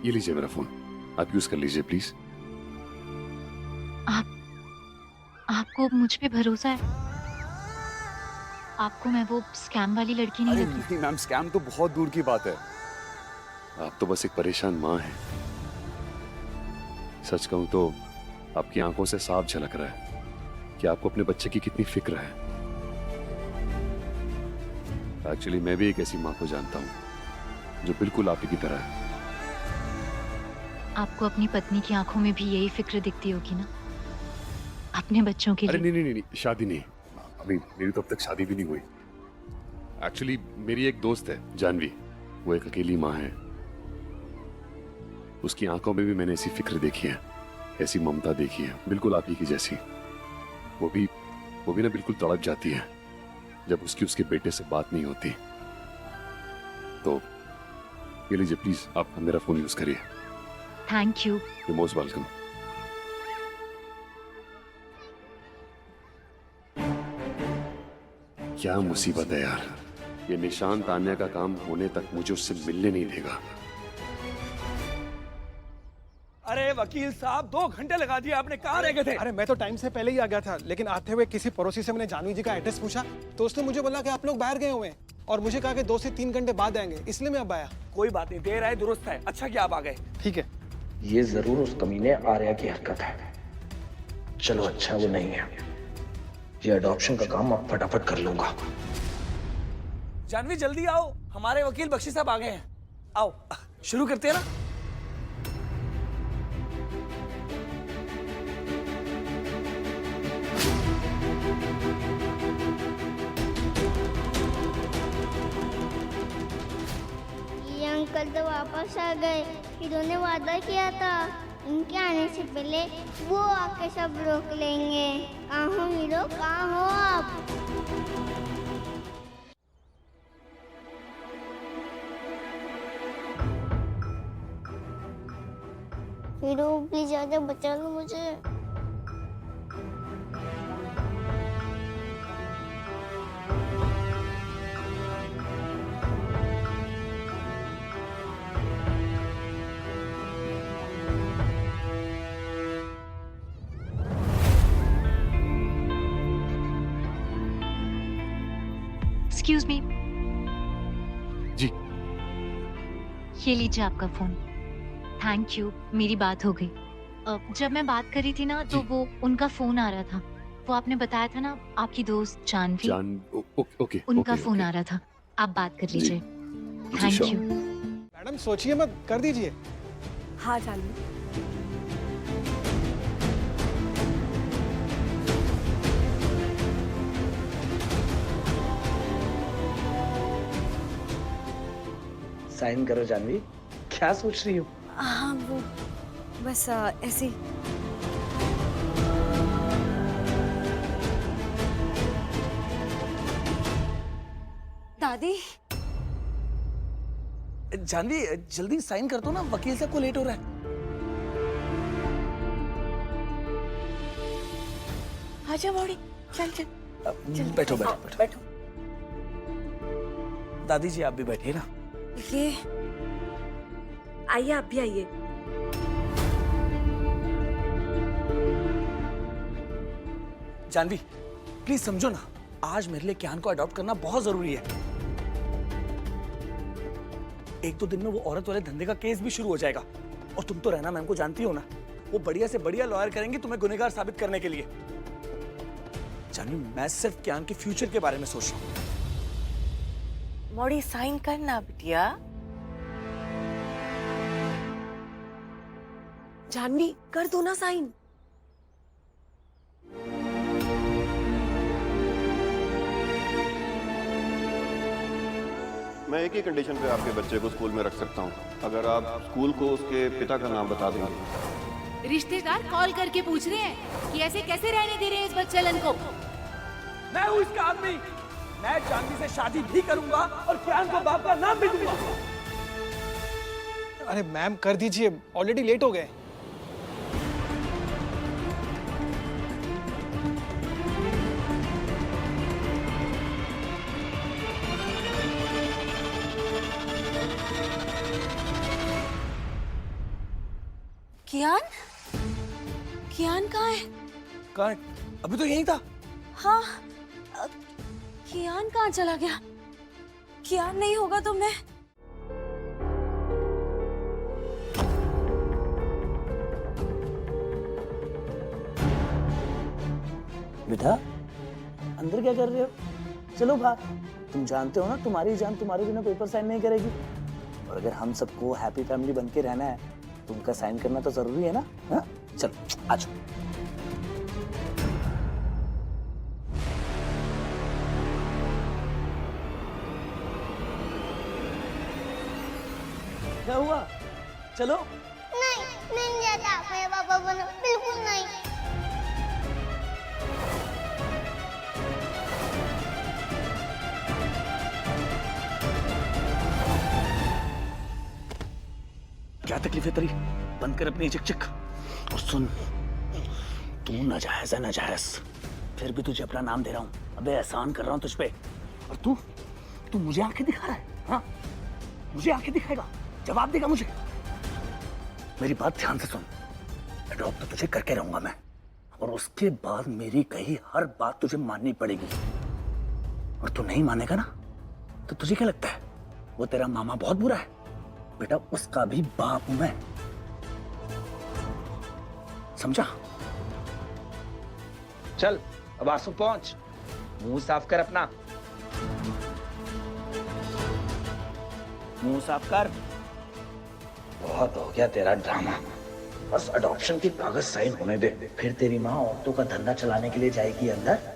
ये लीजिए मेरा फोन, आप यूज कर लीजिए प्लीज। आपको मुझ पे भरोसा है? आपको मैं वो स्कैम वाली लड़की नहीं अरे लगती? नहीं मैम, स्कैम तो बहुत दूर की बात है। आप तो बस एक परेशान माँ हैं। सच कहूं तो आपकी आंखों से साफ झलक रहा है कि आपको अपने बच्चे की कितनी फिक्र है। एक्चुअली मैं भी एक ऐसी माँ को जानता हूं जो बिल्कुल आप ही की तरह है। आपको अपनी पत्नी की आंखों में भी यही फिक्र दिखती होगी ना, अपने बच्चों के अरे लिए। नहीं, शादी नहीं, अभी मेरी तो अब तक शादी भी नहीं हुई। एक्चुअली मेरी एक दोस्त है जानवी, वो एक अकेली माँ है। उसकी आंखों में भी मैंने ऐसी फिक्र देखी है, ऐसी ममता देखी है, बिल्कुल आप ही की जैसी। वो भी ना बिल्कुल तड़प जाती है जब उसके बेटे से बात नहीं होती। तो ये लीजिए प्लीज, आप मेरा फोन यूज करिए। Thank you. You most welcome. क्या मुसीबत है यार, ये निशान तान्या का काम होने तक मुझे उससे मिलने नहीं देगा। अरे वकील साहब, 2 घंटे लगा दिए आपने, कहाँ रह गए थे? अरे मैं तो टाइम से पहले ही आ गया था, लेकिन आते हुए किसी पड़ोसी से मैंने जानवी जी का एड्रेस पूछा तो उसने मुझे बोला कि आप लोग बाहर गए हुए हैं और मुझे कहा कि 2 से 3 घंटे बाद आएंगे, इसलिए मैं अब आया। कोई बात नहीं, देर आए दुरुस्त है। अच्छा कि आप आ गए। ठीक है। ये जरूर उस कमीने आर्या की हरकत है। चलो अच्छा वो नहीं है, ये अडॉप्शन का काम अब फटाफट कर लूंगा। जानवी जल्दी आओ, हमारे वकील बख्शी साहब आ गए हैं। आओ शुरू करते हैं ना। ये अंकल तो वापस आ गए। इन्होंने वादा किया था इनके आने से पहले वो आके सब रोक लेंगे। कहाँ हो हीरो, कहाँ हो आप? हीरो प्लीज आके बचा लो मुझे। एक्सक्यूज मी, जी ये लीजिए आपका फोन। थैंक यू, मेरी बात हो गई। जब मैं बात करी थी ना तो जी। वो उनका फोन आ रहा था। वो आपने बताया था ना, आपकी दोस्त जानवी, ओके उनका फोन आ रहा था। आप बात कर लीजिए। Thank sure. यू। मैडम सोचिए मत, कर दीजिए। हाँ जानवी। साइन करो जानवी, क्या सोच रही हो? हाँ वो बस ऐसे ही। दादी जानवी जल्दी साइन कर दो ना, वकील साहब को लेट हो रहा है। आजा बॉडी, चल चल चल। बैठो बैठो हाँ, बैठो। बैठो। दादी जी आप भी बैठिए ना। ये आइए, आप भी आइए। जानवी प्लीज समझो ना, आज मेरे लिए क्यान को अडॉप्ट करना बहुत जरूरी है। 1-2 दिन में वो औरत वाले धंधे का केस भी शुरू हो जाएगा। और तुम तो रहना मैम को जानती हो ना, वो बढ़िया से बढ़िया लॉयर करेंगे तुम्हें गुनहगार साबित करने के लिए। जानवी मैं सिर्फ क्यान के फ्यूचर के बारे में सोच रहा हूँ। बॉडी साइन करना बिटिया। जानवी कर दो ना साइन। मैं एक ही कंडीशन पे आपके बच्चे को स्कूल में रख सकता हूँ, अगर आप स्कूल को उसके पिता का नाम बता देंगे। रिश्तेदार कॉल करके पूछ रहे हैं कि ऐसे कैसे रहने दे रहे हैं इस बच्चलन को। मैं हूँ इसका आदमी। मैं जानवी से शादी भी करूंगा और क्यान को बाप का नाम भी दूंगा। अरे मैम कर दीजिए, ऑलरेडी लेट हो गए। कियान? कियान कहाँ है? कहाँ है? अभी तो यही था। हाँ, कियान कहाँ चला गया? कियान नहीं होगा तो मैं बेटा अंदर क्या कर रहे हो? चलो बाहर। तुम जानते हो ना तुम्हारी जान तुम्हारे बिना पेपर साइन नहीं करेगी। और अगर हम सबको हैप्पी फैमिली बन के रहना है तो उनका साइन करना तो जरूरी है ना। हाँ चलो आ जाओ। क्या हुआ? चलो। नहीं नहीं जाता, मेरे पापा बनो, बिल्कुल नहीं। क्या तकलीफ है तेरी? बंद कर अपनी चिक। और सुन, तू नाजायज है नाजायज, फिर भी तुझे अपना नाम दे रहा हूँ। अबे एहसान कर रहा हूँ तुझ पे। और तू मुझे आंखें दिखा रहा है? हाँ मुझे आंखें दिखाएगा, जवाब देगा मुझे। मेरी बात ध्यान से सुन, अडॉप्ट तो तुझे करके रहूंगा मैं, और उसके बाद मेरी कही हर बात तुझे माननी पड़ेगी। और तू नहीं मानेगा ना तो तुझे क्या लगता है वो तेरा मामा बहुत बुरा है? बेटा उसका भी बाप हूं मैं, समझा? चल अब आंसू पहुंच, मुंह साफ कर अपना, मुंह साफ कर। बहुत हो गया तेरा ड्रामा, बस अडॉप्शन के कागज साइन होने दे, फिर तेरी माँ औरतों का धंधा चलाने के लिए जाएगी अंदर।